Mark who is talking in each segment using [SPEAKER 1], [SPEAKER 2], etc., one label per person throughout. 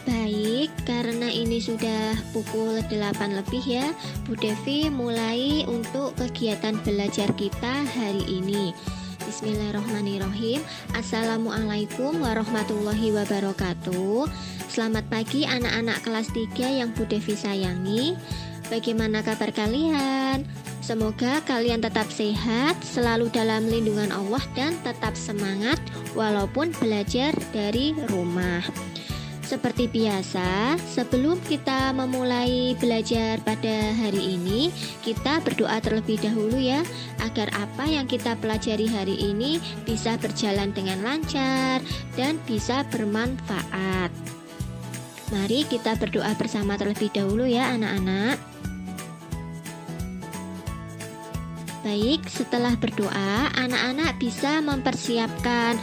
[SPEAKER 1] Baik, karena ini sudah pukul 8 lebih ya, Bu Devi mulai untuk kegiatan belajar kita hari ini. Bismillahirrahmanirrahim. Assalamualaikum warahmatullahi wabarakatuh. Selamat pagi anak-anak kelas 3 yang Bu Devi sayangi. Bagaimana kabar kalian? Semoga kalian tetap sehat, selalu dalam lindungan Allah dan tetap semangat walaupun belajar dari rumah. Seperti biasa, sebelum kita memulai belajar pada hari ini, kita berdoa terlebih dahulu ya, agar apa yang kita pelajari hari ini bisa berjalan dengan lancar dan bisa bermanfaat. Mari kita berdoa bersama terlebih dahulu ya anak-anak. Baik, setelah berdoa, anak-anak bisa mempersiapkan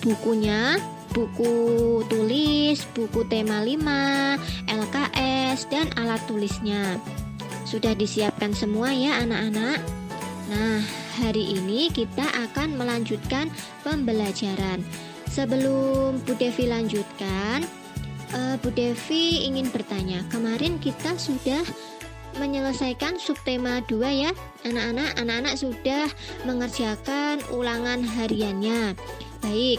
[SPEAKER 1] bukunya, buku tulis, buku tema 5, LKS, dan alat tulisnya. Sudah disiapkan semua ya anak-anak? Nah, hari ini kita akan melanjutkan pembelajaran. Sebelum Bu Devi lanjutkan, Bu Devi ingin bertanya, kemarin kita sudah menyelesaikan subtema 2 ya anak-anak. Anak-anak sudah mengerjakan ulangan hariannya. Baik,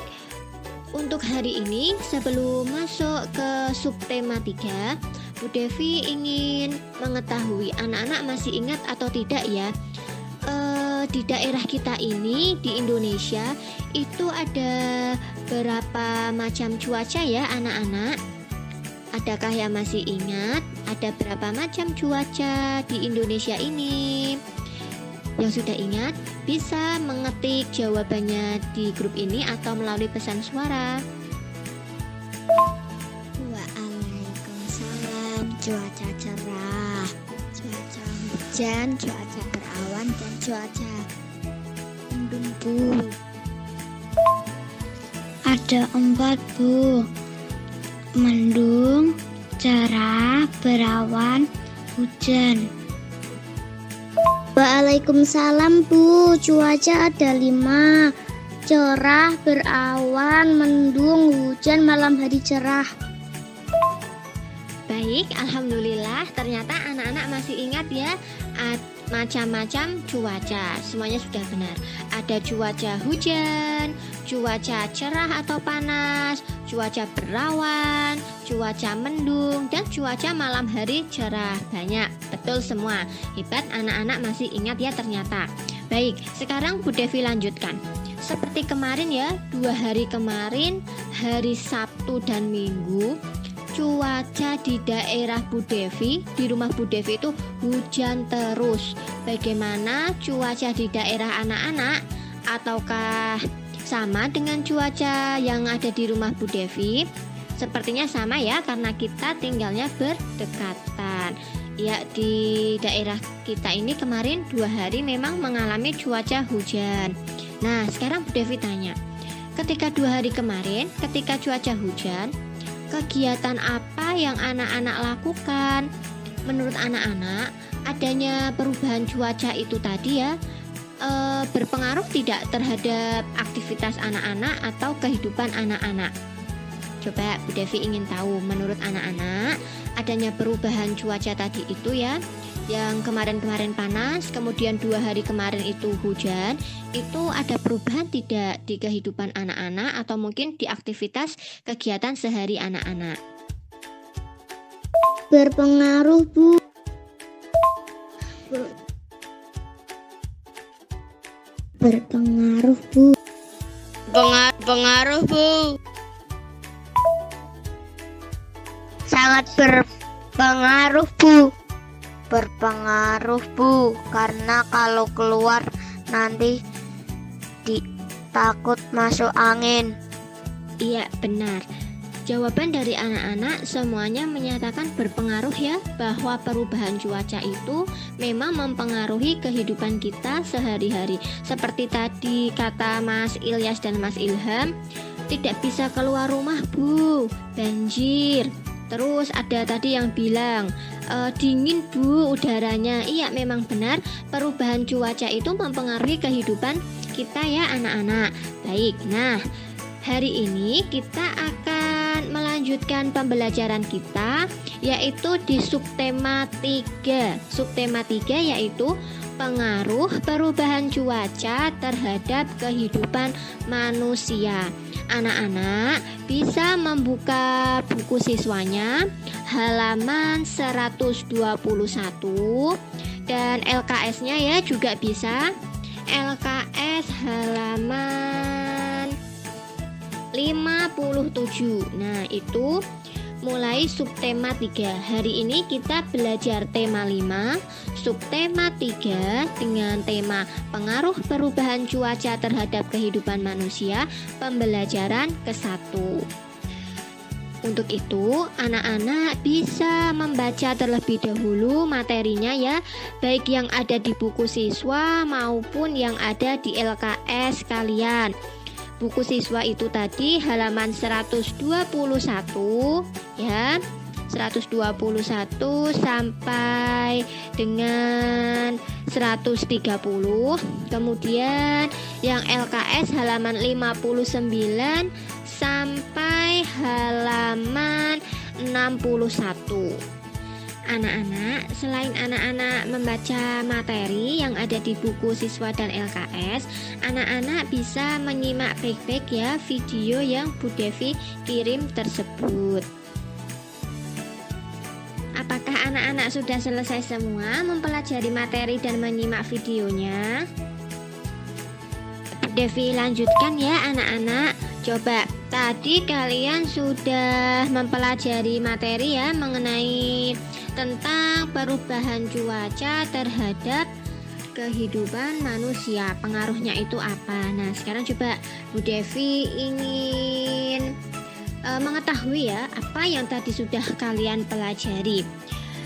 [SPEAKER 1] untuk hari ini sebelum masuk ke subtema 3, Bu Devi ingin mengetahui anak-anak masih ingat atau tidak ya, di daerah kita ini di Indonesia itu ada berapa macam cuaca ya anak-anak? Adakah yang masih ingat ada berapa macam cuaca di Indonesia ini? Yang sudah ingat bisa mengetik jawabannya di grup ini atau melalui pesan suara.
[SPEAKER 2] Waalaikumsalam. Cuaca cerah, cuaca hujan, cuaca berawan, dan cuaca mendung, Bu. Ada 4, Bu. Mendung, cerah, berawan, hujan. Waalaikumsalam, Bu. Cuaca ada 5. Cerah, berawan, mendung, hujan, malam hari cerah.
[SPEAKER 1] Baik, alhamdulillah ternyata anak-anak masih ingat ya macam-macam cuaca. Semuanya sudah benar. Ada cuaca hujan, cuaca cerah atau panas, cuaca berawan, cuaca mendung, dan cuaca malam hari cerah. Banyak, betul semua. Hebat, anak-anak masih ingat ya ternyata. Baik, sekarang Bu Devi lanjutkan. Seperti kemarin ya, 2 hari kemarin, hari Sabtu dan Minggu, cuaca di daerah Bu Devi, di rumah Bu Devi itu hujan terus. Bagaimana cuaca di daerah anak-anak? Ataukah sama dengan cuaca yang ada di rumah Bu Devi? Sepertinya sama ya, karena kita tinggalnya berdekatan. Ya, di daerah kita ini kemarin 2 hari memang mengalami cuaca hujan. Nah, sekarang Bu Devi tanya, ketika 2 hari kemarin, ketika cuaca hujan, kegiatan apa yang anak-anak lakukan? Menurut anak-anak, adanya perubahan cuaca itu tadi ya, berpengaruh tidak terhadap aktivitas anak-anak atau kehidupan anak-anak? Coba Bu Devi ingin tahu, menurut anak-anak, adanya perubahan cuaca tadi itu ya, yang kemarin-kemarin panas, kemudian 2 hari kemarin itu hujan, itu ada perubahan tidak di kehidupan anak-anak atau mungkin di aktivitas kegiatan sehari anak-anak?
[SPEAKER 2] Berpengaruh, Bu. Berpengaruh, Bu.
[SPEAKER 3] Pengaruh, Bu.
[SPEAKER 2] Sangat berpengaruh, Bu. Berpengaruh, Bu, karena kalau keluar nanti takut masuk angin.
[SPEAKER 1] Iya, benar. Jawaban dari anak-anak semuanya menyatakan berpengaruh ya, bahwa perubahan cuaca itu memang mempengaruhi kehidupan kita sehari-hari. Seperti tadi kata Mas Ilyas dan Mas Ilham, tidak bisa keluar rumah, Bu, banjir. Terus ada tadi yang bilang dingin, Bu, udaranya. Iya, memang benar, perubahan cuaca itu mempengaruhi kehidupan kita ya anak-anak. Baik, nah hari ini kita akan melanjutkan melanjutkan pembelajaran kita, yaitu di subtema 3. Subtema 3 yaitu pengaruh perubahan cuaca terhadap kehidupan manusia. Anak-anak bisa membuka buku siswanya halaman 121 dan LKS-nya ya juga bisa. LKS halaman 57. Nah, itu mulai subtema 3. Hari ini kita belajar tema 5, subtema 3 dengan tema pengaruh perubahan cuaca terhadap kehidupan manusia, pembelajaran ke-1. Untuk itu, anak-anak bisa membaca terlebih dahulu materinya ya, baik yang ada di buku siswa maupun yang ada di LKS kalian. Buku siswa itu tadi halaman 121 ya, 121 sampai dengan 130. Kemudian yang LKS halaman 59 sampai halaman 61. Anak-anak, selain anak-anak membaca materi yang ada di buku siswa dan LKS, anak-anak bisa menyimak baik-baik ya video yang Bu Devi kirim tersebut. Apakah anak-anak sudah selesai semua mempelajari materi dan menyimak videonya? Bu Devi lanjutkan ya anak-anak. Coba, tadi kalian sudah mempelajari materi ya mengenai tentang perubahan cuaca terhadap kehidupan manusia. Pengaruhnya itu apa? Nah, sekarang coba Bu Devi ingin mengetahui ya apa yang tadi sudah kalian pelajari.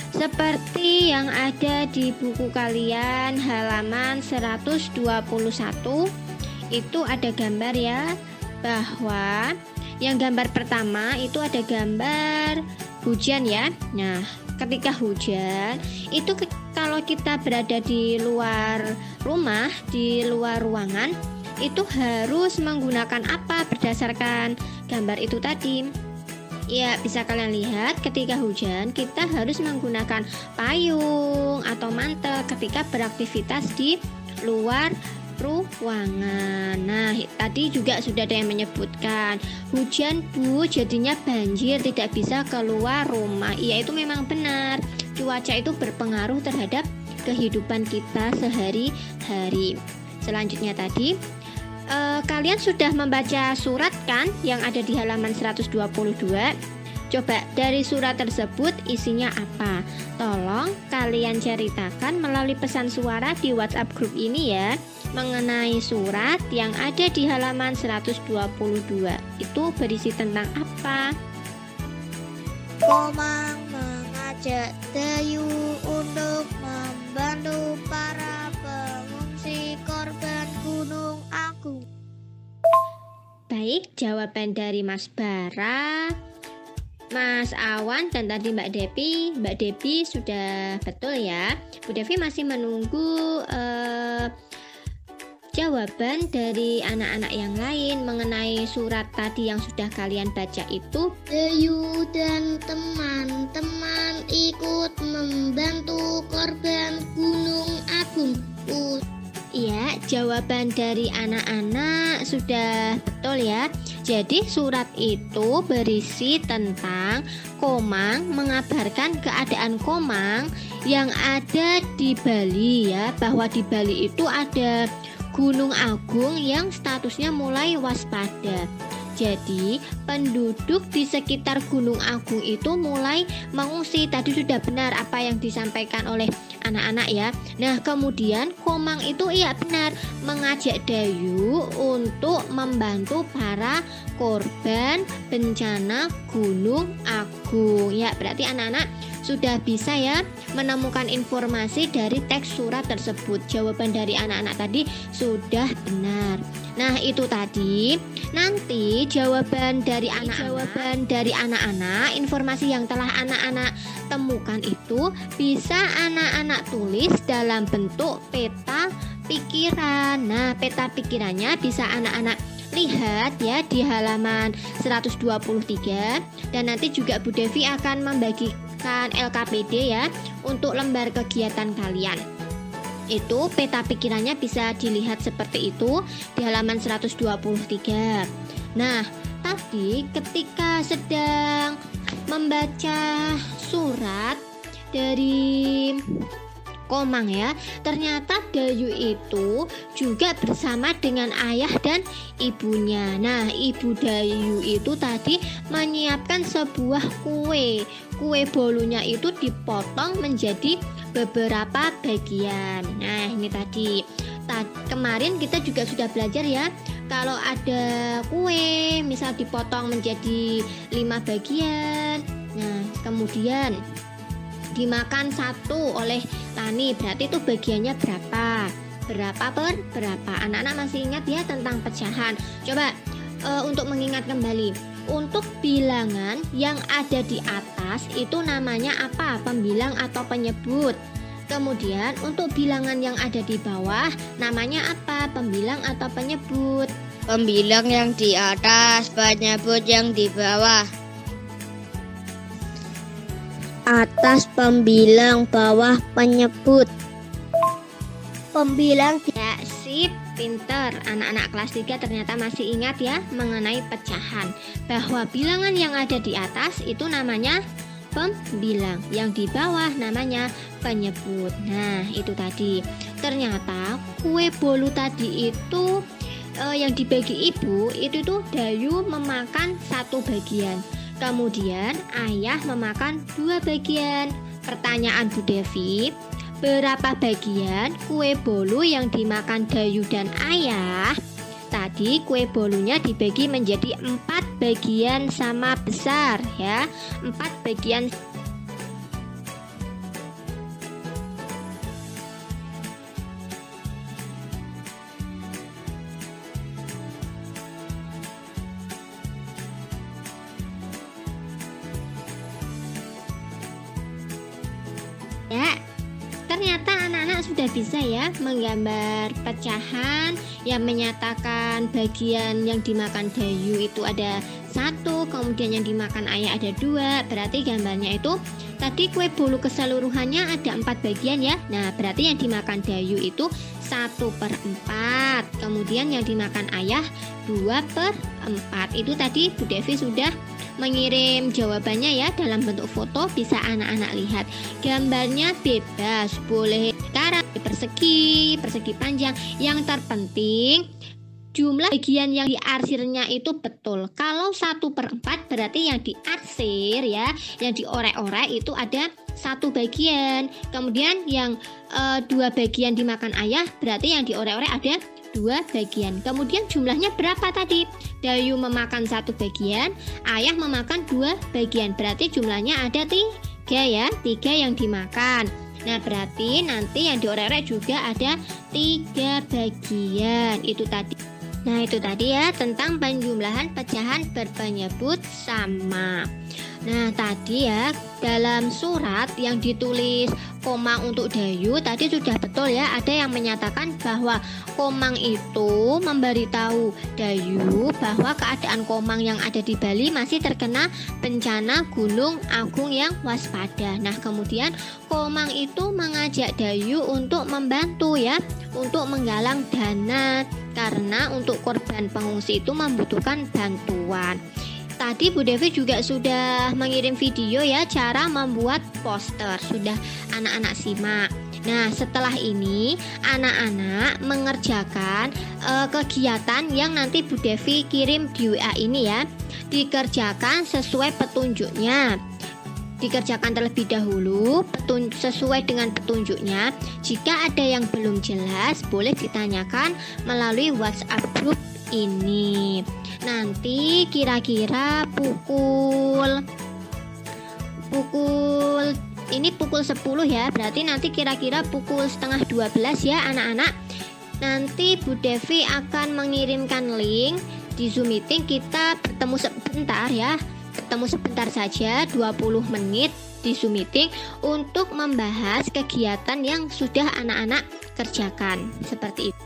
[SPEAKER 1] Seperti yang ada di buku kalian halaman 121 itu ada gambar ya, bahwa yang gambar pertama itu ada gambar hujan ya. Nah, ketika hujan itu kalau kita berada di luar rumah, di luar ruangan, itu harus menggunakan apa berdasarkan gambar itu tadi? Ya, bisa kalian lihat ketika hujan kita harus menggunakan payung atau mantel ketika beraktivitas di luar ruangan. Nah, tadi juga sudah ada yang menyebutkan hujan Bu, jadinya banjir, tidak bisa keluar rumah. Iya, itu memang benar. Cuaca itu berpengaruh terhadap kehidupan kita sehari-hari. Selanjutnya tadi kalian sudah membaca surat kan yang ada di halaman 122. Coba dari surat tersebut isinya apa? Tolong kalian ceritakan melalui pesan suara di WhatsApp grup ini ya, mengenai surat yang ada di halaman 122. Itu berisi tentang apa?
[SPEAKER 2] Komang mengajak Dayu untuk membantu para pengungsi korban Gunung Agung.
[SPEAKER 1] Baik, jawaban dari Mas Bara, Mas Awan, dan tadi Mbak Devi. Mbak Devi sudah betul ya. Bu Devi masih menunggu jawaban dari anak-anak yang lain mengenai surat tadi yang sudah kalian baca itu.
[SPEAKER 2] Dayu dan teman-teman ikut membantu korban Gunung Agung.
[SPEAKER 1] Iya, jawaban dari anak-anak sudah betul ya. Jadi surat itu berisi tentang Komang, mengabarkan keadaan Komang yang ada di Bali ya, bahwa di Bali itu ada Gunung Agung yang statusnya mulai waspada. Jadi penduduk di sekitar Gunung Agung itu mulai mengungsi. Tadi sudah benar apa yang disampaikan oleh anak-anak ya. Nah, kemudian Komang itu iya benar mengajak Dayu untuk membantu para korban bencana Gunung Agung. Ya, berarti anak-anak sudah bisa ya menemukan informasi dari teks surat tersebut. Jawaban dari anak-anak tadi sudah benar. Nah, itu tadi. Nanti jawaban dari anak-anak, informasi yang telah anak-anak temukan itu bisa anak-anak tulis dalam bentuk peta pikiran. Nah, peta pikirannya bisa anak-anak lihat ya di halaman 123, dan nanti juga Bu Devi akan membagikan LKPD ya untuk lembar kegiatan kalian. Itu peta pikirannya bisa dilihat seperti itu di halaman 123. Nah, tadi ketika sedang membaca surat dari Komang ya, ternyata Dayu itu juga bersama dengan ayah dan ibunya. Nah, ibu Dayu itu tadi menyiapkan sebuah kue. Kue bolunya itu dipotong menjadi beberapa bagian. Nah, ini tadi. Kemarin kita juga sudah belajar ya, kalau ada kue misal dipotong menjadi 5 bagian. Nah, kemudian dimakan satu oleh Tani, berarti itu bagiannya berapa? Berapa per berapa? Anak-anak masih ingat ya tentang pecahan? Coba untuk mengingat kembali, untuk bilangan yang ada di atas itu namanya apa? Pembilang atau penyebut. Kemudian untuk bilangan yang ada di bawah namanya apa? Pembilang atau penyebut?
[SPEAKER 2] Pembilang yang di atas, penyebut yang di bawah. Atas pembilang, bawah penyebut. Pembilang
[SPEAKER 1] Ya, sip, pinter. Anak-anak kelas 3 ternyata masih ingat ya mengenai pecahan, bahwa bilangan yang ada di atas itu namanya pembilang, yang di bawah namanya penyebut. Nah, itu tadi. Ternyata kue bolu tadi itu yang dibagi ibu itu tuh Dayu memakan satu bagian. Kemudian ayah memakan 2 bagian. Pertanyaan Bu Devi, berapa bagian kue bolu yang dimakan Dayu dan ayah? Tadi kue bolunya dibagi menjadi 4 bagian sama besar ya. 4 bagian. Ya, ternyata anak-anak sudah bisa ya menggambar pecahan yang menyatakan bagian yang dimakan Dayu itu ada 1, kemudian yang dimakan ayah ada 2. Berarti gambarnya itu tadi kue bolu keseluruhannya ada 4 bagian ya. Nah, berarti yang dimakan Dayu itu 1/4, kemudian yang dimakan ayah 2/4. Itu tadi Bu Devi sudah mengirim jawabannya ya dalam bentuk foto, bisa anak-anak lihat. Gambarnya bebas, boleh karat, persegi panjang. Yang terpenting jumlah bagian yang diarsirnya itu betul. Kalau 1/4 berarti yang diarsir ya, yang diorek-orek itu ada 1 bagian. Kemudian yang 2 bagian dimakan ayah, berarti yang diorek-orek ada 2 bagian. Kemudian jumlahnya berapa tadi? Dayu memakan 1 bagian, ayah memakan 2 bagian. Berarti jumlahnya ada 3 ya, 3 yang dimakan. Nah, berarti nanti yang diorek-orek juga ada 3 bagian. Itu tadi. Nah, itu tadi ya tentang penjumlahan pecahan berpenyebut sama. Nah, tadi ya dalam surat yang ditulis Komang untuk Dayu tadi sudah betul ya, ada yang menyatakan bahwa Komang itu memberitahu Dayu bahwa keadaan Komang yang ada di Bali masih terkena bencana Gunung Agung yang waspada. Nah, kemudian Komang itu mengajak Dayu untuk membantu ya, untuk menggalang dana karena untuk korban pengungsi itu membutuhkan bantuan. Tadi Bu Devi juga sudah mengirim video ya cara membuat poster, sudah anak-anak simak. Nah, setelah ini anak-anak mengerjakan kegiatan yang nanti Bu Devi kirim di WA ini ya. Dikerjakan sesuai petunjuknya. Dikerjakan terlebih dahulu sesuai dengan petunjuknya. Jika ada yang belum jelas, boleh ditanyakan melalui WhatsApp group ini. Nanti kira-kira pukul ini pukul 10 ya. Berarti nanti kira-kira pukul 11:30 ya anak-anak. Nanti Bu Devi akan mengirimkan link di Zoom meeting. Kita bertemu sebentar ya. Bertemu sebentar saja 20 menit di Zoom meeting untuk membahas kegiatan yang sudah anak-anak kerjakan. Seperti itu.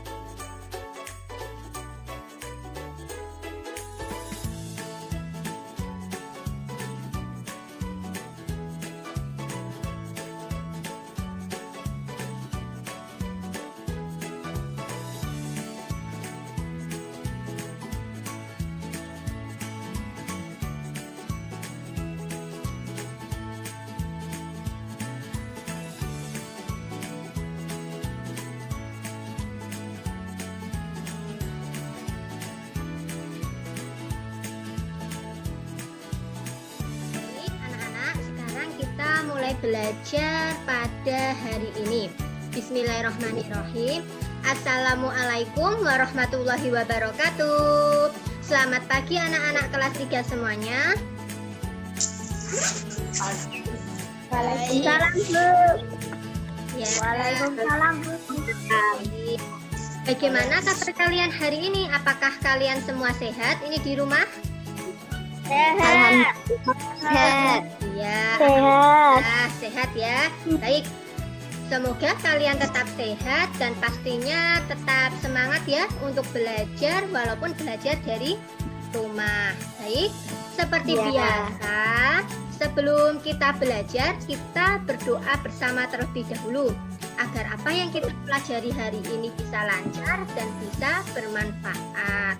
[SPEAKER 1] belajar pada hari ini. Bismillahirrahmanirrahim. Assalamualaikum warahmatullahi wabarakatuh. Selamat pagi anak-anak kelas 3 semuanya.
[SPEAKER 2] Waalaikumsalam, Bu.
[SPEAKER 1] Ya.
[SPEAKER 2] Waalaikumsalam, Bu.
[SPEAKER 1] Bagaimana kabar kalian hari ini? Apakah kalian semua sehat ini di rumah?
[SPEAKER 2] Sehat. Sehat.
[SPEAKER 1] Ya.
[SPEAKER 2] Sehat.
[SPEAKER 1] Sehat ya. Baik. Semoga kalian tetap sehat dan pastinya tetap semangat ya untuk belajar walaupun belajar dari rumah. Baik, seperti biasa, sebelum kita belajar, kita berdoa bersama terlebih dahulu agar apa yang kita pelajari hari ini bisa lancar dan bisa bermanfaat.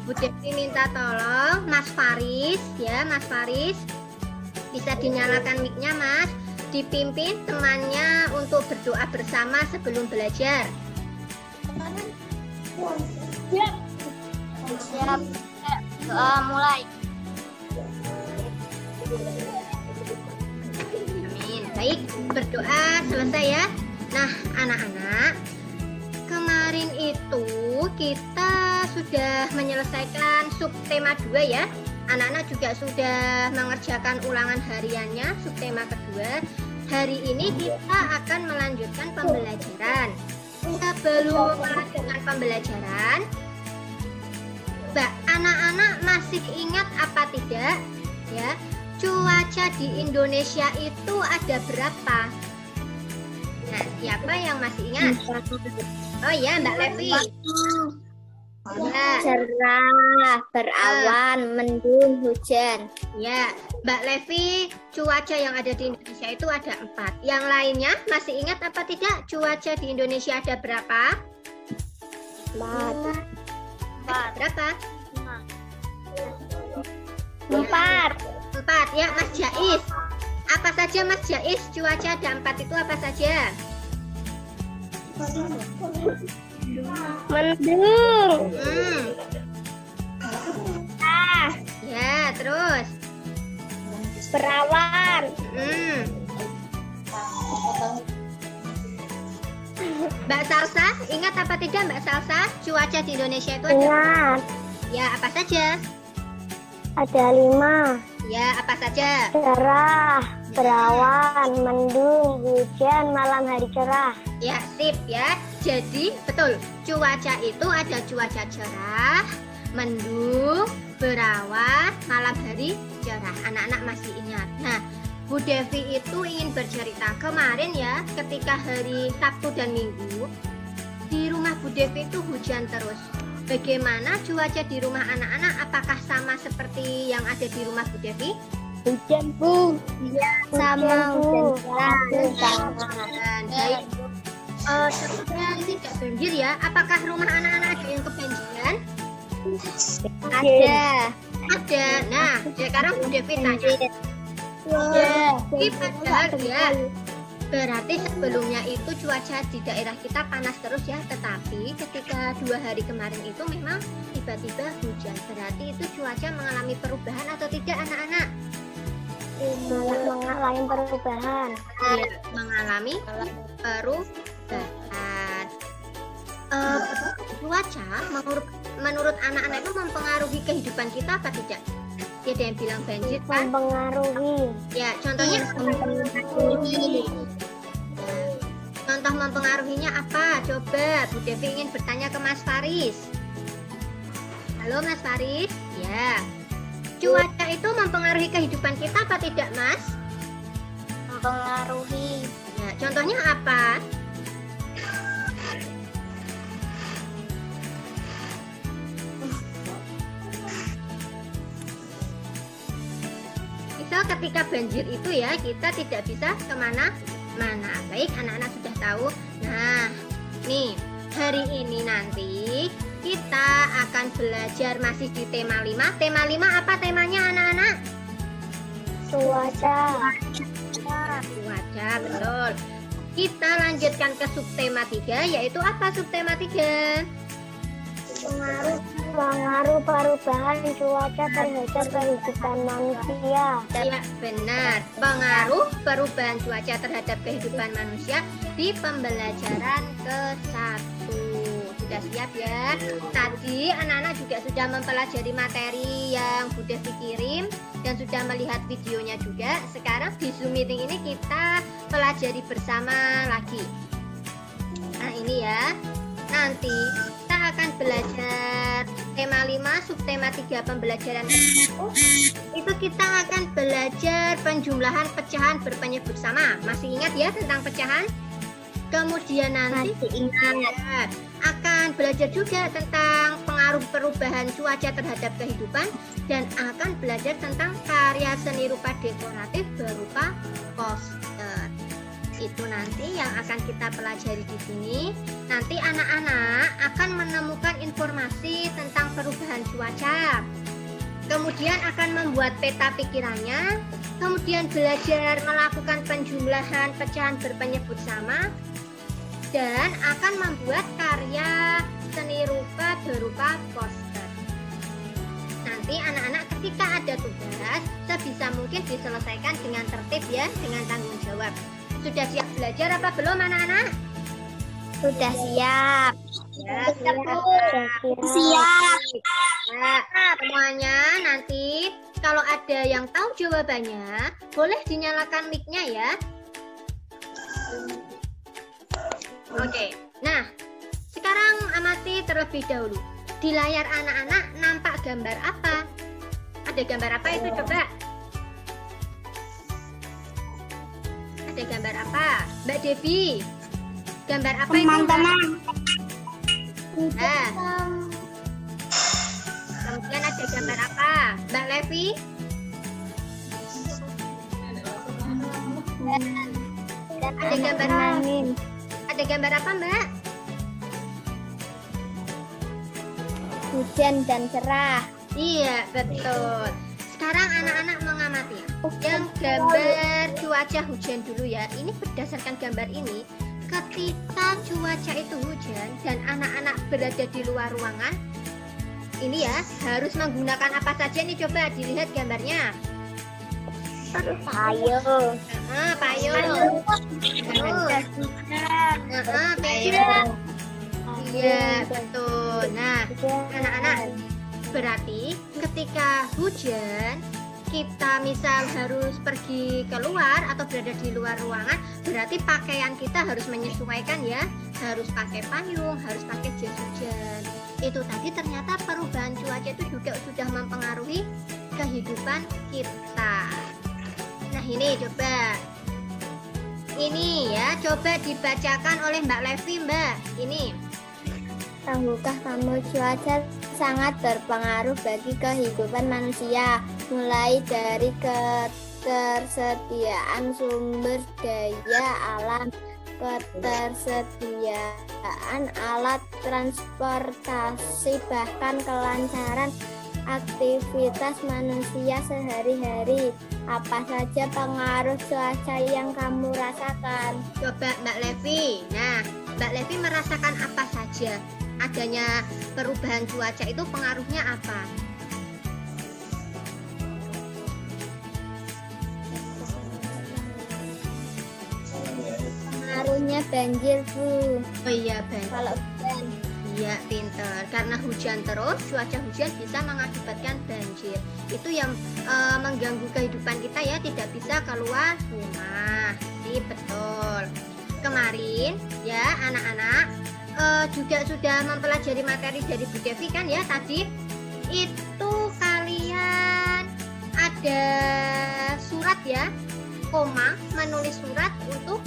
[SPEAKER 1] Bu Devi minta tolong Mas Faris ya, Mas Faris bisa dinyalakan mic-nya Mas. Dipimpin temannya untuk berdoa bersama sebelum belajar.
[SPEAKER 2] Siap. Siap. Doa mulai.
[SPEAKER 1] Amin. Baik, berdoa selesai ya. Nah, anak-anak, kemarin itu kita sudah menyelesaikan subtema 2 ya. Anak-anak juga sudah mengerjakan ulangan hariannya, subtema kedua. Hari ini kita akan melanjutkan pembelajaran. Sebelum melanjutkan pembelajaran, anak-anak masih ingat apa tidak? Ya, cuaca di Indonesia itu ada berapa? Nah, siapa yang masih ingat? Oh ya, Mbak Levi. Ya.
[SPEAKER 2] Cerah, berawan, mendung, hujan.
[SPEAKER 1] Ya, Mbak Levi, cuaca yang ada di Indonesia itu ada 4. Yang lainnya masih ingat apa tidak? Cuaca di Indonesia ada berapa?
[SPEAKER 2] 4.
[SPEAKER 1] Berapa?
[SPEAKER 2] 4.
[SPEAKER 1] Ya, Mas Jais. Apa saja Mas Jais? Cuaca ada 4 itu apa saja?
[SPEAKER 2] Mendung.
[SPEAKER 1] Ya, terus
[SPEAKER 2] Berawan.
[SPEAKER 1] Mbak Salsa, ingat apa tidak Mbak Salsa? Cuaca di Indonesia itu ada?
[SPEAKER 2] Ingat.
[SPEAKER 1] Ya, apa saja?
[SPEAKER 2] Ada 5.
[SPEAKER 1] Ya, apa saja?
[SPEAKER 2] Cerah, berawan, mendung, hujan, malam hari cerah.
[SPEAKER 1] Ya, sip ya. Jadi, betul. Cuaca itu ada cuaca cerah, mendung, berawan, malam hari cerah. Anak-anak masih ingat. Nah, Bu Devi itu ingin bercerita. Kemarin ya, ketika hari Sabtu dan Minggu, di rumah Bu Devi itu hujan terus. Bagaimana cuaca di rumah anak-anak? Apakah sama seperti yang ada di rumah Bu Devi?
[SPEAKER 2] Hujan, Bu. Iya, sama hujan.
[SPEAKER 1] Baik. Semoga tidak banjir ya. Apakah rumah anak-anak ada yang kebanjiran?
[SPEAKER 2] Ada.
[SPEAKER 1] Ada. Nah, sekarang Bu Devi tanya. Tapi padahal ya, berarti sebelumnya itu cuaca di daerah kita panas terus ya. Tetapi ketika 2 hari kemarin itu memang tiba-tiba hujan. Berarti itu cuaca mengalami perubahan atau tidak anak-anak?
[SPEAKER 2] Mengalami perubahan.
[SPEAKER 1] Ya, mengalami perubahan. Cuaca menurut anak-anak itu mempengaruhi kehidupan kita apa tidak? Ada yang bilang banjir kan?
[SPEAKER 2] Mempengaruhi.
[SPEAKER 1] Ya, contohnya contoh mempengaruhinya apa? Coba Bu Devi ingin bertanya ke Mas Faris. Halo Mas Faris. Ya. Cuaca itu mempengaruhi kehidupan kita apa tidak, Mas?
[SPEAKER 2] Mempengaruhi.
[SPEAKER 1] Ya, contohnya apa? Misal ketika banjir itu ya, kita tidak bisa kemana-mana. Baik, anak-anak sudah tahu. Nah, nih, hari ini nanti kita akan belajar masih di tema 5. Tema 5 apa temanya anak-anak?
[SPEAKER 2] Cuaca.
[SPEAKER 1] Cuaca, betul. Kita lanjutkan ke subtema 3, yaitu apa subtema 3?
[SPEAKER 2] Pengaruh
[SPEAKER 3] Pengaruh perubahan cuaca terhadap kehidupan manusia.
[SPEAKER 1] Ya, benar. Pengaruh perubahan cuaca terhadap kehidupan manusia di pembelajaran ke-1. Sudah siap ya? Tadi anak-anak juga sudah mempelajari materi yang sudah dikirim dan sudah melihat videonya juga. Sekarang di Zoom meeting ini kita pelajari bersama lagi. Nah, ini ya. Nanti kita akan belajar tema 5, subtema 3 pembelajaran itu kita akan belajar penjumlahan pecahan berpenyebut sama. Masih ingat ya tentang pecahan? Kemudian nanti ingat akan belajar juga tentang pengaruh perubahan cuaca terhadap kehidupan dan akan belajar tentang karya seni rupa dekoratif berupa poster. Itu nanti yang akan kita pelajari di sini. Nanti anak-anak akan menemukan informasi tentang perubahan cuaca. Kemudian akan membuat peta pikirannya. Kemudian belajar melakukan penjumlahan pecahan berpenyebut sama. Dan akan membuat karya seni rupa berupa poster. Nanti anak-anak ketika ada tugas sebisa mungkin diselesaikan dengan tertib ya, dengan tanggung jawab. Sudah siap belajar apa belum anak-anak?
[SPEAKER 3] Sudah siap.
[SPEAKER 1] Ya,
[SPEAKER 3] Siap.
[SPEAKER 1] Nah, semuanya nanti kalau ada yang tahu jawabannya boleh dinyalakan mic-nya ya. Oke, nah sekarang amati terlebih dahulu. Di layar anak-anak nampak gambar apa? Ada gambar apa itu coba? Ada gambar apa? Mbak Devi, gambar apa itu?
[SPEAKER 3] Teman-teman.
[SPEAKER 1] Nah, kemudian ada gambar apa? Mbak Levi? Ada gambar
[SPEAKER 3] angin.
[SPEAKER 1] Ada gambar apa Mbak?
[SPEAKER 3] Hujan dan cerah.
[SPEAKER 1] Iya, betul. Sekarang anak-anak mengamati yang gambar cuaca hujan dulu ya. Ini berdasarkan gambar ini, ketika cuaca itu hujan dan anak-anak berada di luar ruangan, ini ya harus menggunakan apa saja nih, coba dilihat gambarnya.
[SPEAKER 3] Payung.
[SPEAKER 1] Payung. Payung. Iya, betul. Nah, anak-anak, berarti ketika hujan kita misal harus pergi keluar atau berada di luar ruangan, berarti pakaian kita harus menyesuaikan ya, harus pakai payung, harus pakai jas hujan. Itu tadi ternyata perubahan cuaca itu juga sudah mempengaruhi kehidupan kita. Nah, ini coba. Ini ya, coba dibacakan oleh Mbak Levi, Mbak. Ini.
[SPEAKER 3] Tahukah kamu cuaca sangat berpengaruh bagi kehidupan manusia, mulai dari ketersediaan sumber daya alam, ketersediaan alat transportasi, bahkan kelancaran aktivitas manusia sehari-hari. Apa saja pengaruh cuaca yang kamu rasakan?
[SPEAKER 1] Coba Mbak Levi. Nah, Mbak Levi merasakan apa saja? Adanya perubahan cuaca itu pengaruhnya apa?
[SPEAKER 3] Pengaruhnya banjir, Bu.
[SPEAKER 1] Oh iya, banjir.
[SPEAKER 3] Kalau hujan.
[SPEAKER 1] Iya, pinter. Karena hujan terus, cuaca hujan bisa mengakibatkan banjir. Itu yang mengganggu kehidupan kita ya, tidak bisa keluar rumah. Ini betul. Kemarin ya anak-anak juga sudah mempelajari materi dari Bu Devi kan ya tadi. Itu kalian ada surat ya, koma, menulis surat untuk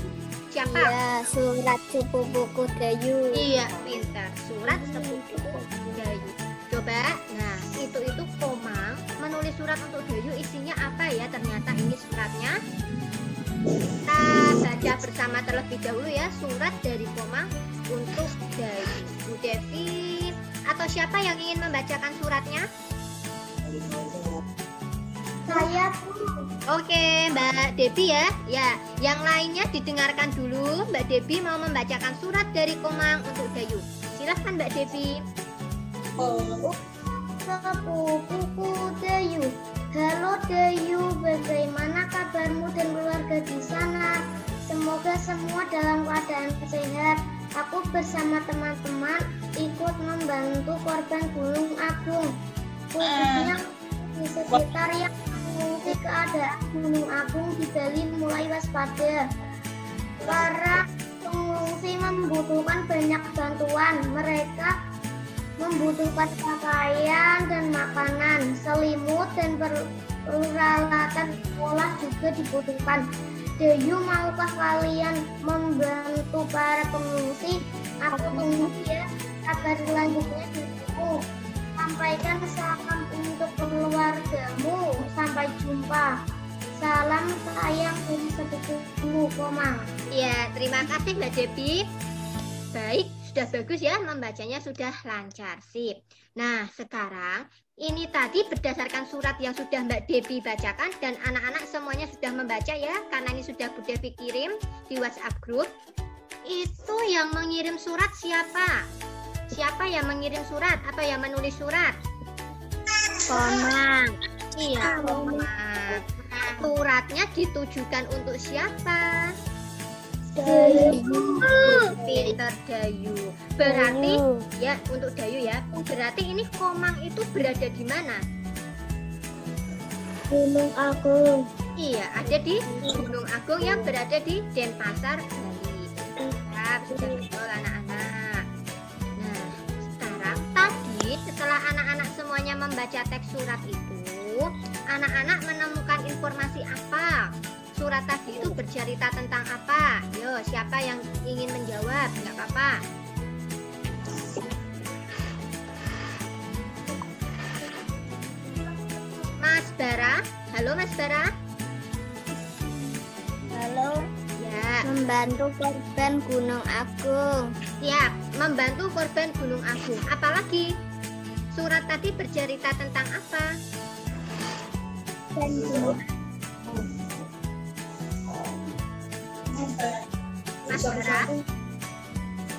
[SPEAKER 1] siapa?
[SPEAKER 3] Iya, surat sepupuku Dayu.
[SPEAKER 1] Iya, pintar. Surat sepupuku Dayu. Coba, nah itu Komang menulis surat untuk Dayu, isinya apa ya? Ternyata ini suratnya. Kita baca bersama terlebih dahulu ya, surat dari Komang untuk Dayu. Bu Devi atau siapa yang ingin membacakan suratnya?
[SPEAKER 3] Saya,
[SPEAKER 1] Oke, Mbak Devi ya. Ya, yang lainnya didengarkan dulu. Mbak Devi mau membacakan surat dari Komang untuk Dayu. Silahkan Mbak Devi.
[SPEAKER 3] sepupuku Dayu. Halo Dayu, bagaimana kabarmu dan keluarga di sana? Semoga semua dalam keadaan sehat. Aku bersama teman-teman ikut membantu korban Gunung Agung, khususnya di sekitar yang mengungsi keadaan Gunung Agung di Bali mulai waspada. Para pengungsi membutuhkan banyak bantuan. Mereka membutuhkan pakaian dan makanan, selimut dan peralatan sekolah juga dibutuhkan. Dayu, maukah kalian membantu para pengungsi? Aku tunggu ya kabar selanjutnya dirimu. Sampaikan salam untuk keluargamu. Sampai jumpa. Salam sayang dari sepupumu, Komang.
[SPEAKER 1] Ya, terima kasih Mbak Debbie. Baik, sudah bagus ya, membacanya sudah lancar, sip. Nah, sekarang ini tadi berdasarkan surat yang sudah Mbak Debbie bacakan dan anak-anak semuanya sudah membaca ya, karena ini sudah Bu Debbie kirim di WhatsApp group. Itu yang mengirim surat siapa? Siapa yang mengirim surat atau yang menulis surat?
[SPEAKER 2] Komang.
[SPEAKER 1] Iya, Komang. Suratnya ditujukan untuk siapa?
[SPEAKER 3] Dayu.
[SPEAKER 1] Pinter, Dayu. Berarti ya untuk Dayu ya. Berarti ini Komang itu berada di mana?
[SPEAKER 3] Gunung Agung.
[SPEAKER 1] Iya, ada di Gunung Agung yang berada di Denpasar, Bali. Ya, sudah betul anak-anak. Nah, sekarang tadi setelah anak-anak semuanya membaca teks surat itu, anak-anak menemukan informasi apa? Surat tadi itu bercerita tentang apa? Yo, siapa yang ingin menjawab? Nggak apa-apa. Mas Bara, halo Mas Bara.
[SPEAKER 3] Halo.
[SPEAKER 1] Ya,
[SPEAKER 3] Membantu korban Gunung Agung.
[SPEAKER 1] siap. Membantu korban Gunung Agung. Apalagi? Surat tadi bercerita tentang apa?
[SPEAKER 3] Dan Gunung
[SPEAKER 1] Mas Bara?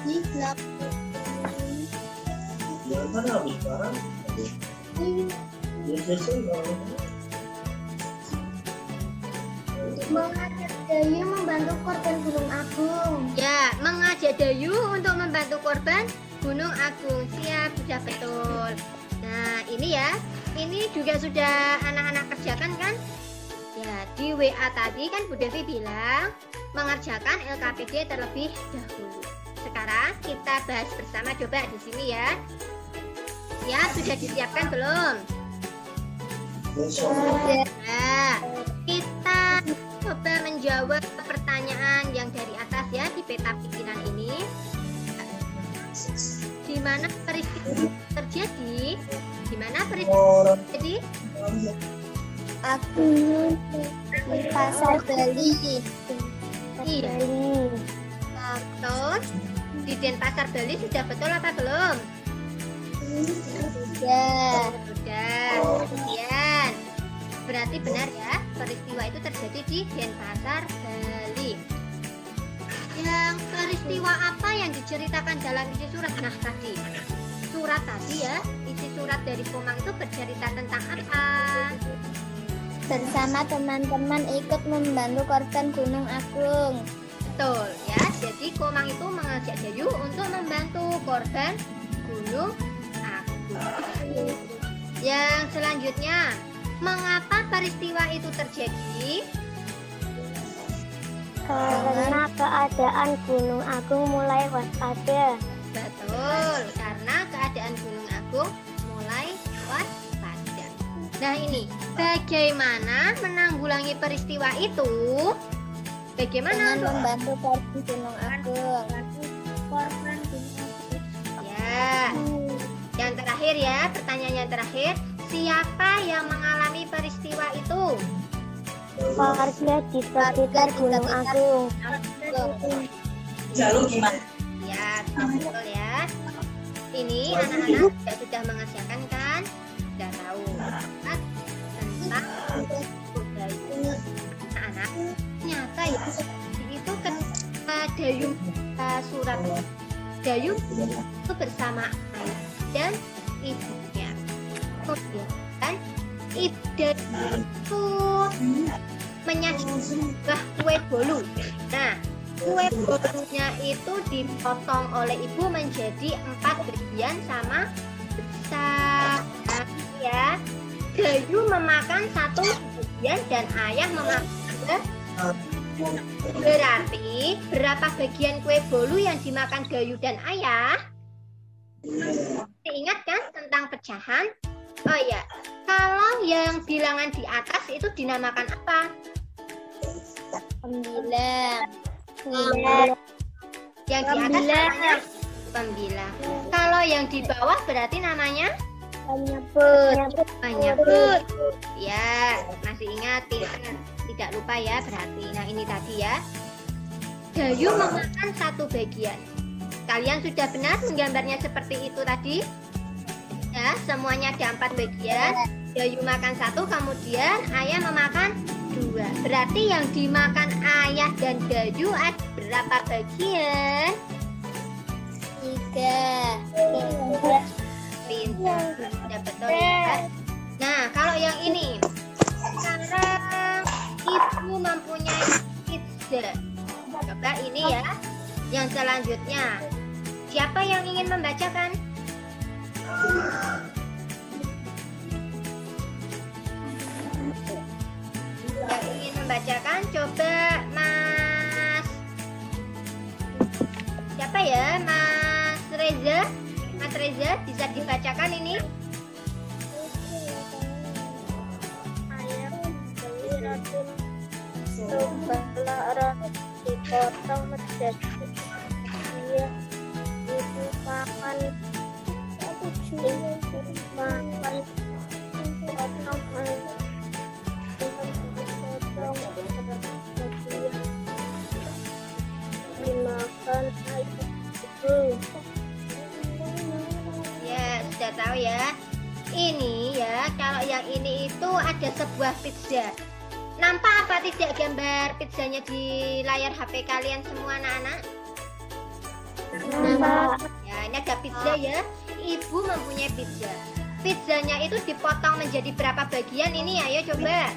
[SPEAKER 3] di belakang. Mengajak Dayu membantu korban Gunung Agung.
[SPEAKER 1] Ya, mengajak Dayu untuk membantu korban Gunung Agung. Siap, sudah betul. Nah, ini ya. Ini juga sudah anak-anak kerjakan kan? Ya, di WA tadi kan Bu Devi bilang mengerjakan LKPD terlebih dahulu. Sekarang kita bahas bersama coba di sini ya. Ya, sudah disiapkan belum? Nah, kita coba menjawab pertanyaan yang dari atas ya di peta pikiran ini. Di mana peristiwa terjadi? Di mana peristiwa terjadi?
[SPEAKER 3] Aku di Pasar Bali.
[SPEAKER 1] Iya. Terus di Denpasar Bali sudah betul apa belum?
[SPEAKER 3] Ya.
[SPEAKER 1] Sudah. Kemudian berarti benar ya, peristiwa itu terjadi di Denpasar Bali. Yang peristiwa apa yang diceritakan dalam isi surat? Nah, tadi surat tadi ya, isi surat dari Komang itu bercerita tentang apa?
[SPEAKER 3] Bersama teman-teman ikut membantu korban Gunung Agung.
[SPEAKER 1] Betul ya, jadi Komang itu mengajak Dayu untuk membantu korban Gunung Agung. Yang selanjutnya, mengapa peristiwa itu terjadi?
[SPEAKER 3] Karena keadaan Gunung Agung mulai waspada.
[SPEAKER 1] Betul, karena keadaan Gunung Agung mulai waspada. Nah ini, bagaimana menanggulangi peristiwa itu? Bagaimana
[SPEAKER 3] Dengan membantu korban Gunung Agung. Korban Gunung Agung.
[SPEAKER 1] Ya, yang terakhir ya, pertanyaan yang terakhir. Siapa yang mengalami peristiwa itu?
[SPEAKER 3] Warga di sekitar Gunung Agung.
[SPEAKER 4] Jalur gimana?
[SPEAKER 1] Ya, betul ya. Ini anak-anak juga sudah mengerjakan kan? Sudah tahu tentang budaya anak-anak. Ternyata ya, itu ketika Dayu surat Dayu itu bersama ayah dan ibunya. kemudian ide itu menyajikan sebuah kue bolu. Nah, kue bolunya itu dipotong oleh ibu menjadi 4 bagian sama besar. Nah, ya, Gayu memakan 1 bagian dan ayah memakan 2. Berarti berapa bagian kue bolu yang dimakan Gayu dan ayah? Ingat kan tentang pecahan? Oh ya, kalau yang bilangan di atas itu dinamakan apa?
[SPEAKER 3] Pembilang.
[SPEAKER 1] Yang di atas namanya pembilang. Kalau yang di bawah berarti namanya
[SPEAKER 3] Penyebut.
[SPEAKER 1] penyebut. Ya, masih ingat, pintar. Tidak lupa ya berarti. Nah, ini tadi ya. Gayu memakan 1 bagian. Kalian sudah benar menggambarnya seperti itu tadi? Ya, semuanya ada 4 bagian. Gayu makan 1, kemudian ayah memakan 2. Berarti yang dimakan ayah dan Gayu ada berapa bagian?
[SPEAKER 3] 3.
[SPEAKER 1] Pintar, sudah betul ya. Nah, kalau yang ini, sekarang ibu mempunyai pizza. Coba ini ya. Yang selanjutnya, siapa yang ingin membacakan? Yang ingin membacakan, coba Mas. Siapa ya? Mas Reza? Mas Reza, bisa dibacakan ini?
[SPEAKER 3] Dipotong menjadi dia itu makan dimakan itu.
[SPEAKER 1] Ya, sudah tahu ya. Ini ya, kalau yang ini itu ada sebuah pizza. Nampak apa tidak gambar pizzanya di layar HP kalian semua anak-anak?
[SPEAKER 3] Nampak.
[SPEAKER 1] Ya, ini ada pizza ya. Ibu mempunyai pizza. Pizzanya itu dipotong menjadi berapa bagian ini? Ayo coba.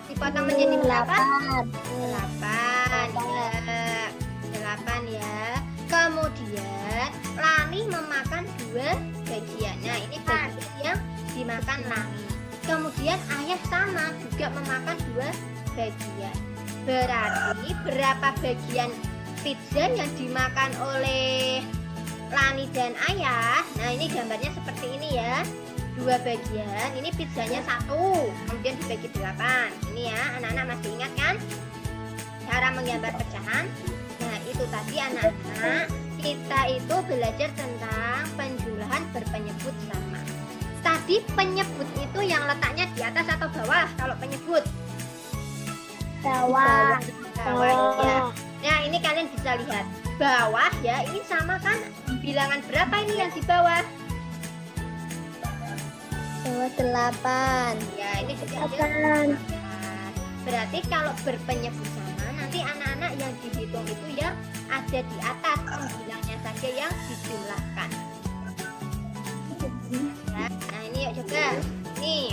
[SPEAKER 1] Dipotong menjadi berapa? 8. Ya. 8 ya. Kemudian Lani memakan 2 bagian. Nah, ini bagian yang dimakan Lani. Kemudian ayah sama juga memakan 2 bagian. Berarti berapa bagian pizza yang dimakan oleh Lani dan ayah? Nah, ini gambarnya seperti ini ya. 2 bagian. Ini pizzanya 1, kemudian dibagi 8. Ini ya, anak-anak masih ingat kan cara menggambar pecahan? Nah, itu tadi anak-anak, kita itu belajar tentang penjumlahan berpenyebut sama. Tadi penyebut itu yang letaknya di atas atau bawah? Kalau penyebut
[SPEAKER 3] Bawah.
[SPEAKER 1] ya. Nah, ini kalian bisa lihat bawah ya. Ini sama kan? Bilangan berapa ini yang di bawah?
[SPEAKER 3] Bawah 8.
[SPEAKER 1] Ya, ini juga ada 8. Berarti kalau berpenyebut sama, nanti anak-anak yang dihitung itu yang ada di atas, bilangnya saja yang dijumlahkan. Ya, nah ini yuk coba. Nih.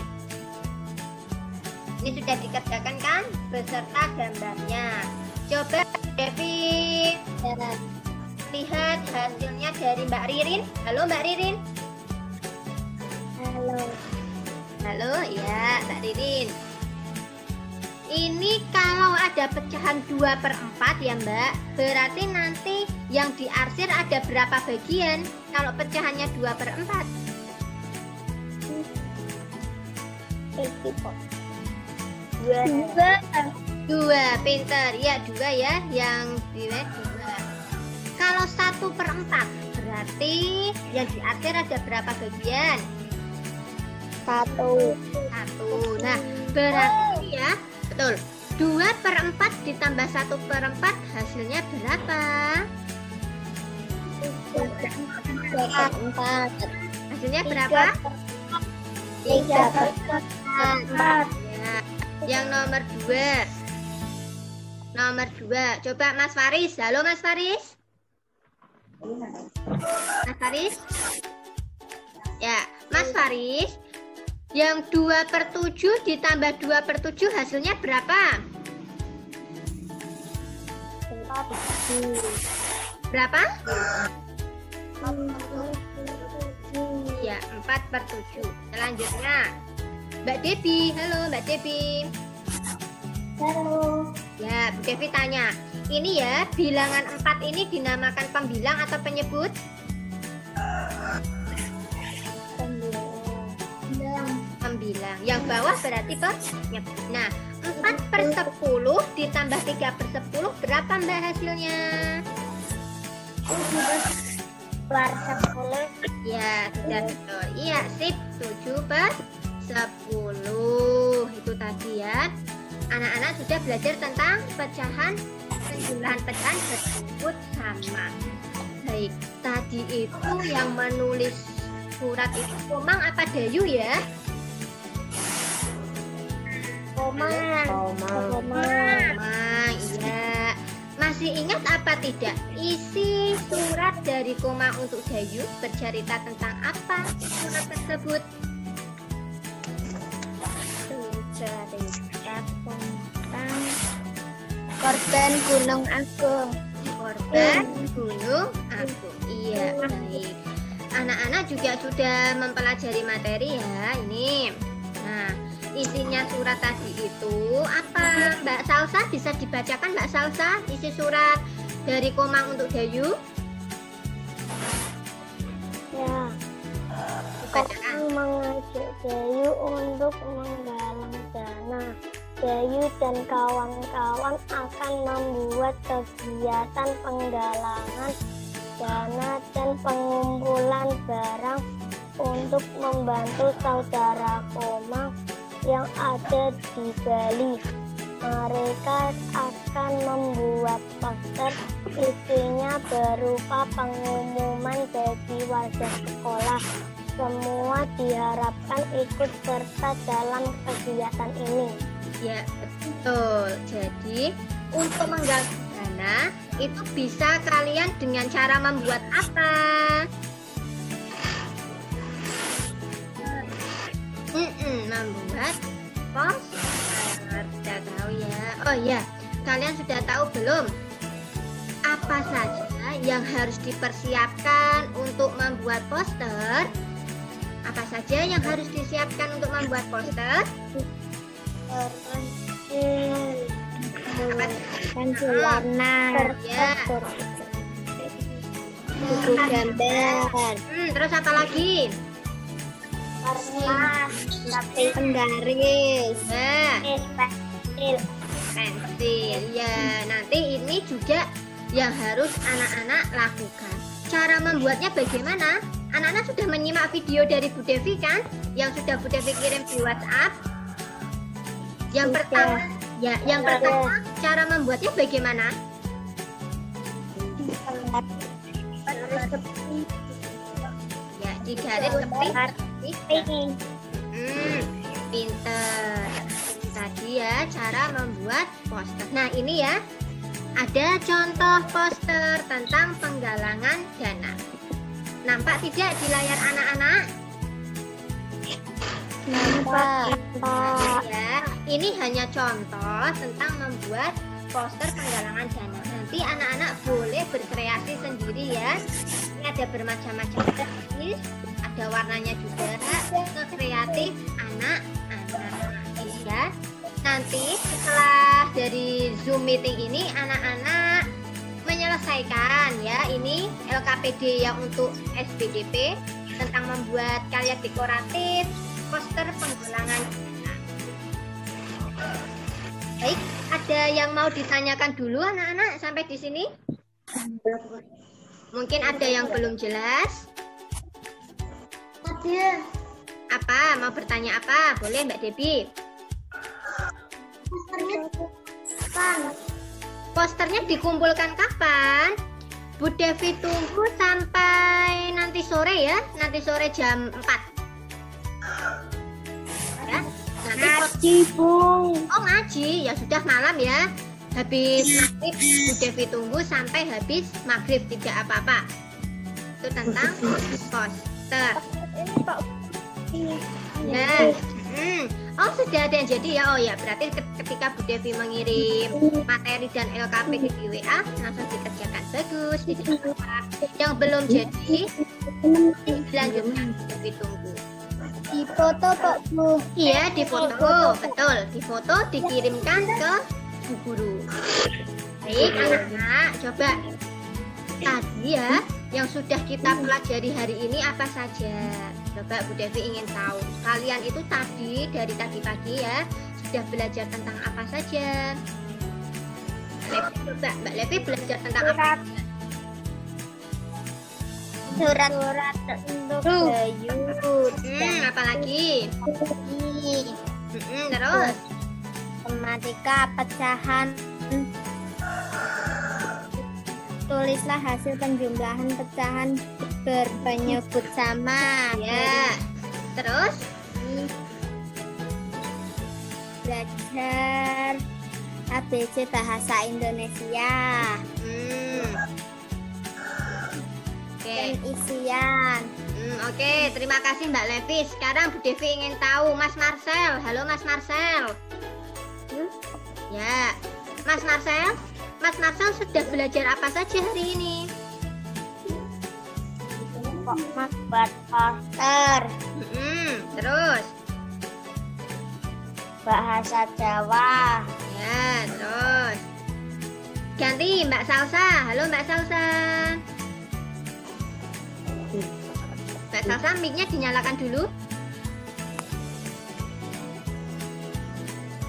[SPEAKER 1] Ini sudah dikerjakan kan beserta gambarnya. Coba Devi lihat hasilnya dari Mbak Ririn. Halo Mbak Ririn.
[SPEAKER 3] Halo.
[SPEAKER 1] Halo ya Mbak Ririn. Ini kalau ada pecahan 2/4 ya Mbak, berarti nanti yang diarsir ada berapa bagian? Kalau pecahannya 2/4? 2, pinter. Ya 2 ya, yang diwet 2. Kalau 1/4 berarti yang diarsir ada berapa bagian?
[SPEAKER 3] 1.
[SPEAKER 1] Nah, berarti ya, betul. 2/4 ditambah 1/4 hasilnya berapa?
[SPEAKER 3] 4.
[SPEAKER 1] Hasilnya berapa?
[SPEAKER 3] 3/4.
[SPEAKER 1] Ya. Yang nomor 2. Nomor 2. Coba Mas Faris. Halo Mas Faris. Mas Faris? Ya, Mas Faris, yang 2/7 ditambah 2/7 hasilnya berapa? Berapa? Ya, 4/7. Selanjutnya, Mbak Devi. Halo, Mbak Devi.
[SPEAKER 3] Halo.
[SPEAKER 1] Ya, Bu Devi tanya. Ini ya, bilangan 4 ini dinamakan pembilang atau penyebut? Pembilang. Yang bawah berarti penyebut. Nah, 4/10 ditambah 3/10 berapa Mbak hasilnya?
[SPEAKER 3] Keluar 10.
[SPEAKER 1] Ya, sudah betul. Iya, sip. 7/10. Itu tadi ya. Anak-anak sudah belajar tentang pecahan, penjumlahan pecahan tersebut sama. Baik, tadi itu yang menulis surat itu Komang apa Dayu ya?
[SPEAKER 3] Komang.
[SPEAKER 1] Komang, iya. Masih ingat apa tidak? Isi surat dari Komang untuk Dayu bercerita tentang apa surat tersebut?
[SPEAKER 3] Cerita tentang korban Gunung Agung.
[SPEAKER 1] Korban Gunung Agung. Iya, baik. Anak-anak juga sudah mempelajari materi ya ini. Nah, isinya surat tadi itu apa? Mbak Salsa bisa dibacakan Mbak Salsa isi surat dari Komang untuk Dayu?
[SPEAKER 3] Ya.
[SPEAKER 1] Bacakan.
[SPEAKER 3] Komang mengajak Dayu untuk menggalang dana. Dayu dan kawan-kawan akan membuat kegiatan penggalangan dana dan pengumpulan barang untuk membantu saudara Komang yang ada di Bali. Mereka akan membuat poster, isinya berupa pengumuman bagi warga sekolah. Semua diharapkan ikut serta dalam kegiatan ini.
[SPEAKER 1] Ya, betul. Jadi, untuk menggalang dana itu bisa kalian dengan cara membuat apa? Membuat poster. Sudah tahu ya. Oh ya, kalian sudah tahu belum? Apa saja yang harus dipersiapkan untuk membuat poster? Apa saja yang harus disiapkan untuk membuat poster?
[SPEAKER 3] Pensil warna,
[SPEAKER 1] Ya.
[SPEAKER 3] buku gambar,
[SPEAKER 1] Terus apa lagi?
[SPEAKER 3] kertas,
[SPEAKER 2] Penggaris.
[SPEAKER 1] Nah,
[SPEAKER 3] pensil.
[SPEAKER 1] pensil. Ya, nanti ini juga yang harus anak-anak lakukan. Cara membuatnya bagaimana? Anak-anak sudah menyimak video dari Bu Devi kan? Yang sudah Bu Devi kirim di WhatsApp. Yang
[SPEAKER 3] Sudah.
[SPEAKER 1] pertama, ya, yang pertama cara membuatnya bagaimana? Ya, digaris seperti pinter. Tadi ya cara membuat poster. Nah, ini ya. Ada contoh poster tentang penggalangan dana. Nampak tidak di layar anak-anak?
[SPEAKER 3] Nampak.
[SPEAKER 1] Ya, ini hanya contoh tentang membuat poster penggalangan dana. Nanti anak-anak boleh berkreasi sendiri ya. Ini ada bermacam-macam jenis, ada warnanya juga. Kreatif anak-anak ya. Nanti setelah dari Zoom meeting ini anak-anak menyelesaikan ya ini LKPD yang untuk SBDP tentang membuat karya dekoratif poster penggalangan dana. Baik, ada yang mau ditanyakan dulu anak-anak sampai di sini? Mungkin ada yang belum jelas?
[SPEAKER 3] Ada.
[SPEAKER 1] Apa? Mau bertanya apa? Boleh Mbak Debbie. Posternya dikumpulkan kapan? Bu Devi tunggu sampai nanti sore ya. Nanti sore jam 4. Ya. Nanti
[SPEAKER 3] Ngaji, Bung.
[SPEAKER 1] oh ngaji, ya sudah malam ya. Habis maghrib Bu Devi tunggu sampai habis maghrib, tidak apa-apa. Itu tentang poster.
[SPEAKER 3] Ini Pak. Ini.
[SPEAKER 1] Nah, oh sudah ada yang jadi ya. Oh ya, berarti ketika Bu Devi mengirim materi dan LKP di WA langsung dikerjakan. Bagus, tidak apa-apa. Yang belum jadi dilanjutkan, Bu Devi tunggu.
[SPEAKER 3] Di foto Pak Bu.
[SPEAKER 1] Iya, difoto, betul. Difoto, dikirimkan ke Bu Guru. Baik, anak-anak, coba tadi ya yang sudah kita pelajari hari ini apa saja. Coba Bu Devi ingin tahu. Kalian itu tadi dari tadi pagi ya sudah belajar tentang apa saja? Mbak Levi belajar tentang apa?
[SPEAKER 3] Surat untuk Bayu.
[SPEAKER 1] Apalagi? Terus?
[SPEAKER 3] Matematika pecahan. Tulislah hasil penjumlahan pecahan berpenyebut sama.
[SPEAKER 1] Ya. Terus?
[SPEAKER 3] Belajar ABC bahasa Indonesia.
[SPEAKER 1] Oke.
[SPEAKER 3] Dan isian.
[SPEAKER 1] Oke, terima kasih Mbak Levi. Sekarang Bu Devi ingin tahu Mas Marcel. Halo Mas Marcel. Ya, Mas Marcel. Mas Marcel sudah belajar apa saja hari ini?
[SPEAKER 3] Membuat poster.
[SPEAKER 1] Terus?
[SPEAKER 3] Bahasa Jawa.
[SPEAKER 1] Ya, terus? Ganti Mbak Salsa. Halo Mbak Salsa. Mbak Salsa, mic-nya dinyalakan dulu.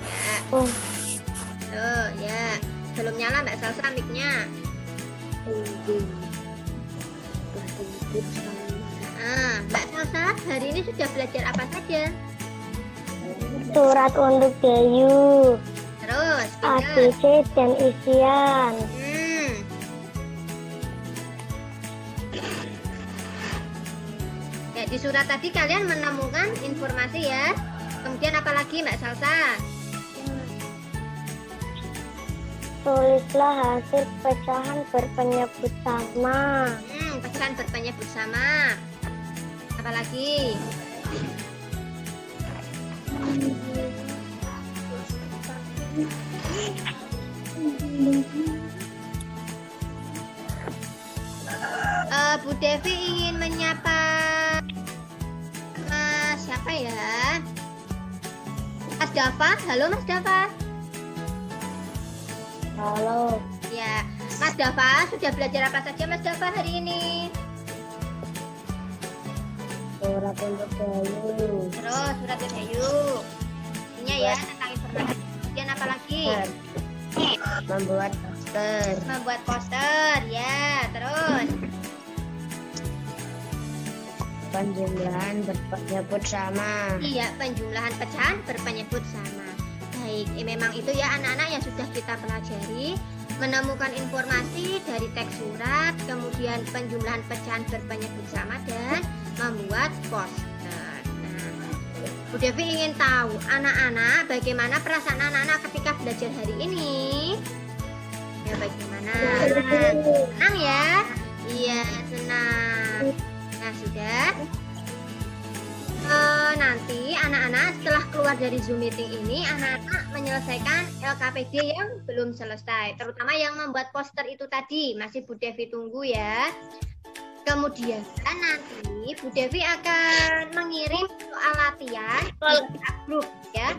[SPEAKER 1] Ya. Tuh, ya. Belum nyala Mbak Salsa mic-nya. Mbak Salsa, hari ini sudah belajar apa saja?
[SPEAKER 3] Surat untuk Bayu.
[SPEAKER 1] Terus?
[SPEAKER 3] ABC dan isian.
[SPEAKER 1] Ya, di surat tadi kalian menemukan informasi ya. Kemudian apa lagi Mbak Salsa?
[SPEAKER 3] Tulislah hasil pecahan berpenyebut sama.
[SPEAKER 1] Pecahan berpenyebut sama. Apa lagi? Bu Devi ingin menyapa siapa ya? Mas Dava. Halo Mas Dava.
[SPEAKER 3] Halo.
[SPEAKER 1] Ya, Mas Dava sudah belajar apa saja Mas Dava hari ini?
[SPEAKER 3] Surat untuk Bayu.
[SPEAKER 1] Terus surat untuk Bayu. Ini ya tentang informasi. Kemudian apa lagi?
[SPEAKER 3] Membuat poster.
[SPEAKER 1] Membuat poster, ya. Terus
[SPEAKER 3] Penjumlahan berpenyebut sama.
[SPEAKER 1] iya, penjumlahan pecahan berpenyebut sama. Baik, memang itu ya anak-anak yang sudah kita pelajari. Menemukan informasi dari teks surat, kemudian penjumlahan pecahan berpenyebut sama dan membuat poster. Nah, Bu Devi ingin tahu anak-anak bagaimana perasaan anak-anak ketika belajar hari ini. Ya bagaimana? Senang ya? Iya, senang. Nah, sudah. Nanti anak-anak setelah keluar dari Zoom meeting ini, anak-anak menyelesaikan LKPD yang belum selesai, terutama yang membuat poster itu tadi. Masih Bu Devi tunggu ya. Kemudian nanti Bu Devi akan mengirim soal latihan di grup ya.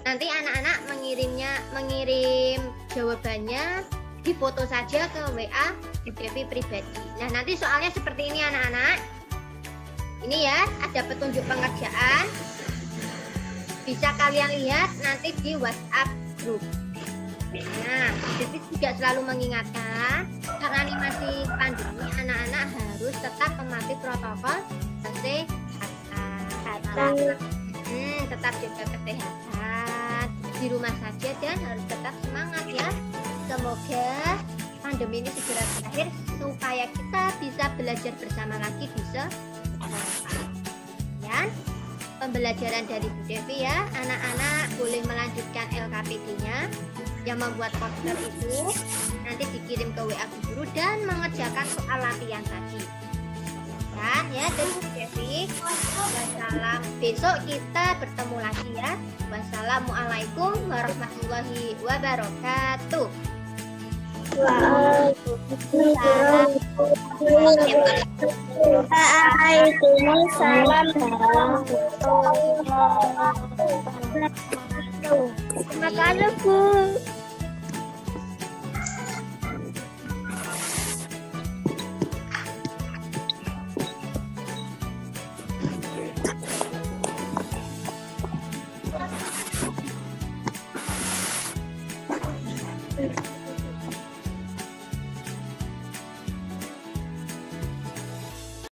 [SPEAKER 1] Nanti anak-anak mengirim jawabannya di foto saja ke WA Bu Devi pribadi. Nah, nanti soalnya seperti ini anak-anak. Ini ya, ada petunjuk pengerjaan. Bisa kalian lihat nanti di WhatsApp grup. Nah, jadi juga selalu mengingatkan karena ini masih pandemi, anak-anak harus tetap mematuhi protokol kesehatan. Tetap jaga kesehatan di rumah saja dan harus tetap semangat ya. Semoga pandemi ini segera berakhir supaya kita bisa belajar bersama lagi di sekolah. Dan pembelajaran dari Bu Devi ya, anak-anak boleh melanjutkan LKPD-nya. yang membuat poster itu nanti dikirim ke WA guru dan mengerjakan soal latihan tadi. Kan ya, jadi wassalam. Besok kita bertemu lagi ya. Wassalamualaikum warahmatullahi wabarakatuh.
[SPEAKER 3] Waalaikumsalam. Terima kasih, Bu.